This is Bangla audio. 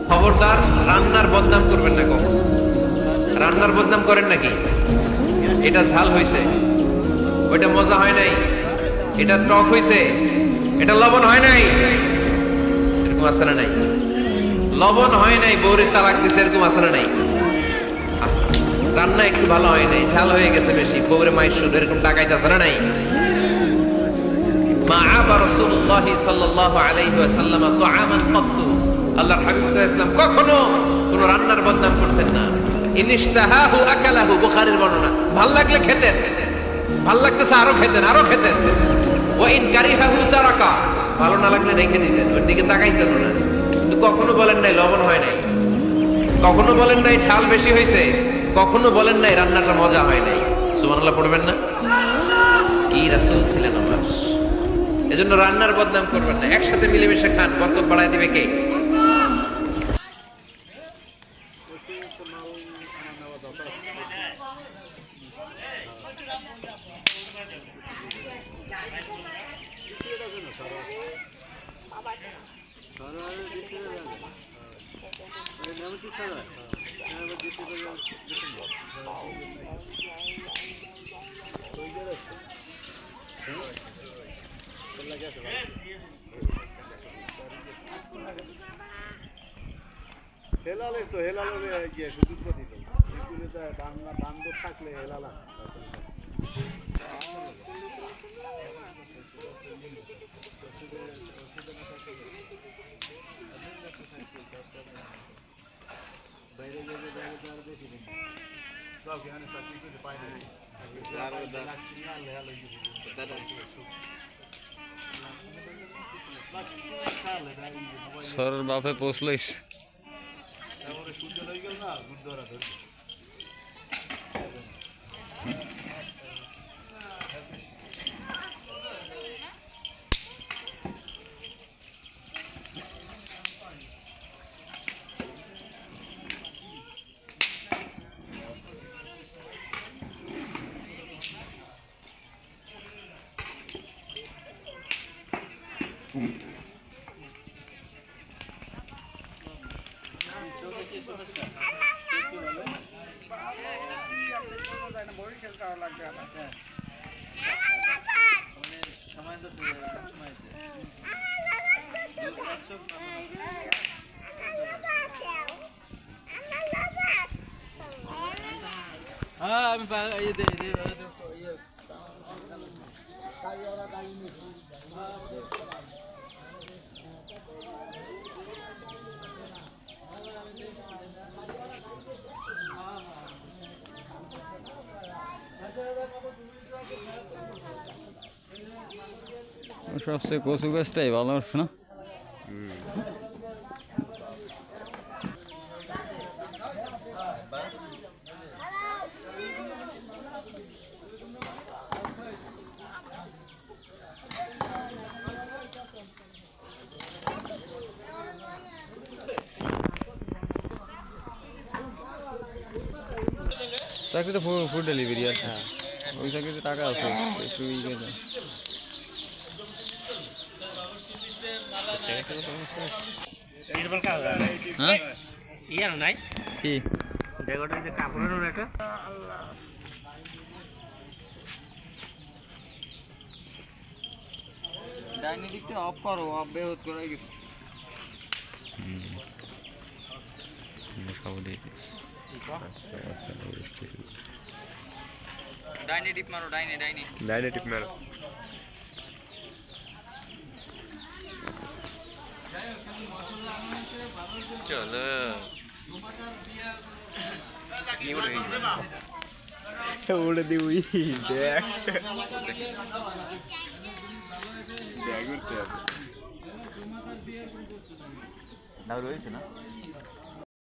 খবরদার রান্নার বদনাম করবেন না কখন। রান্নার বদনাম করেন নাকি? এটা ঝাল হইছে, ওইটা মজা হয় নাই, এটা টক হইছে, এটা লবণ হয় নাই, এরকম আছে না নাই? লবণ হয় নাই, বউরের তালাক দিছে, এরকম আছে না নাই? রান্না একটু ভালো হয় নাই, ঝাল হয়ে গেছে বেশি, বউরে মায়ের শুধু, এরকম টাকাইতে আছে না নাই? মা আবা রাসূলুল্লাহি সাল্লাল্লাহু আলাইহি ওয়াসাল্লাম তুআমান ক্বাত্তু, আল্লাহর হাবিব সাল্লাল্লাহু আলাইহি ওয়াসাল্লাম কখনো কোন রান্নার বদনাম করতেন না। ইনিশতাহাহু আকালাহু, বুখারীর বর্ণনা। ভাল লাগলে খেতেন, ভাল লাগতেছে আরো খেতেন, আরো খেতেন। ওয়া ইন কারিহাহু তারাকা, ভালো না লাগলে রেখে দিতেন, ওর দিকে তাকাইতেন না। কিন্তু কখনো বলেন নাই লবণ হয় নাই, কখনো বলেন নাই ঝাল বেশি হয়েছে, কখনো বলেন নাই রান্নাটা মজা হয় নাই। সুবহানাল্লাহ পড়বেন না? কি রাসূল ছিলেন আমার। এজন্য রান্নার বদনাম করবেন না, একসাথে মিলেমিশে খান, বরকত বাড়ায় দিবে কে? হেলালের তো হেলালের গিয়ে সুযোগ দিত, বাংলা বান্ধব থাকলে হেলাল আছে। বাইরে গেলে বাইরে তো আরো বেশি দিন পাই সরের বাপে পৌঁছলইস। সূর্য হয়ে গেল না, গুরুদ্বারা ধরবে। হ্যাঁ আমি সবচেয়ে কচু গাছটাই ভালো হচ্ছে না। চাকরিটা ফুড ডেলিভারি আর ওই চাকরিতে টাকা আছে একটু হ্যাঁ ইয়ার নাই কি দেখোটা যে কাপড়ের একটা ডাইনি দিকটা অফ করো, অফ বেহত করে গেছে। ডাইনি টিপ মারো, ডাইনি ডাইনি ডাইনে টিপ মারো। চলো উড়ে দিবি, দেখ দেখ উঠতে হবে। না রয়েছে না।